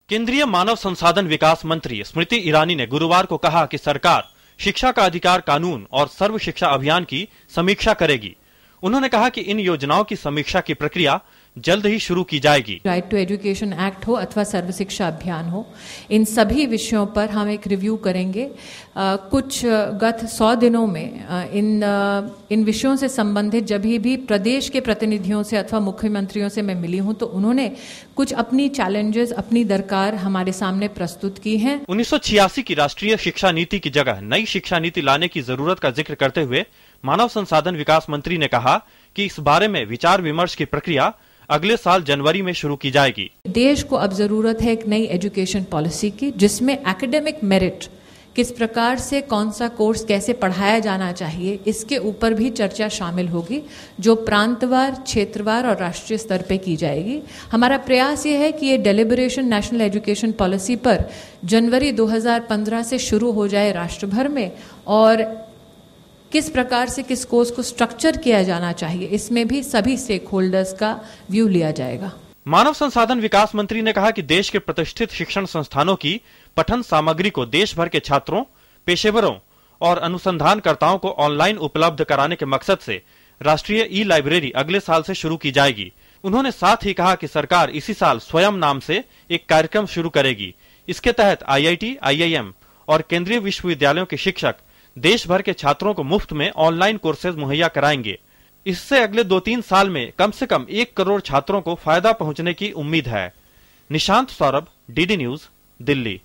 केंद्रीय मानव संसाधन विकास मंत्री स्मृति ईरानी ने गुरुवार को कहा कि सरकार शिक्षा का अधिकार कानून और सर्व शिक्षा अभियान की समीक्षा करेगी। उन्होंने कहा कि इन योजनाओं की समीक्षा की प्रक्रिया जल्द ही शुरू की जाएगी। राइट टू एजुकेशन एक्ट हो अथवा सर्व शिक्षा अभियान हो, इन सभी विषयों पर हम एक रिव्यू करेंगे। कुछ गत 100 दिनों में इन विषयों से संबंधित जब भी प्रदेश के प्रतिनिधियों से अथवा मुख्यमंत्रियों से मैं मिली हूं तो उन्होंने कुछ अपनी चैलेंजेस, अपनी दरकार हमारे सामने प्रस्तुत की हैं। 1986 की राष्ट्रीय शिक्षा नीति की जगह नई शिक्षा नीति लाने की जरूरत का जिक्र करते हुए मानव संसाधन विकास मंत्री ने कहा कि इस बारे में विचार विमर्श की प्रक्रिया अगले साल जनवरी में शुरू की जाएगी। देश को अब जरूरत है एक नई एजुकेशन पॉलिसी की, जिसमें एकेडमिक मेरिट किस प्रकार से, कौन सा कोर्स कैसे पढ़ाया जाना चाहिए, इसके ऊपर भी चर्चा शामिल होगी, जो प्रांतवार, क्षेत्रवार और राष्ट्रीय स्तर पे की जाएगी। हमारा प्रयास ये है कि ये डेलिब्रेशन नेशनल एजुकेशन पॉलिसी पर जनवरी 2015 से शुरू हो जाए राष्ट्र भर में, और किस प्रकार से किस कोर्स को स्ट्रक्चर किया जाना चाहिए, इसमें भी सभी स्टेक होल्डर्स का व्यू लिया जाएगा। मानव संसाधन विकास मंत्री ने कहा कि देश के प्रतिष्ठित शिक्षण संस्थानों की पठन सामग्री को देश भर के छात्रों, पेशेवरों और अनुसंधानकर्ताओं को ऑनलाइन उपलब्ध कराने के मकसद से राष्ट्रीय ई लाइब्रेरी अगले साल से शुरू की जाएगी। उन्होंने साथ ही कहा कि सरकार इसी साल स्वयं नाम से एक कार्यक्रम शुरू करेगी। इसके तहत IIT, IIM और केंद्रीय विश्वविद्यालयों के शिक्षक देश भर के छात्रों को मुफ्त में ऑनलाइन कोर्सेज मुहैया कराएंगे। इससे अगले 2-3 साल में कम से कम 1 करोड़ छात्रों को फायदा पहुंचने की उम्मीद है। Nishant Saurabh, DD news, Delhi.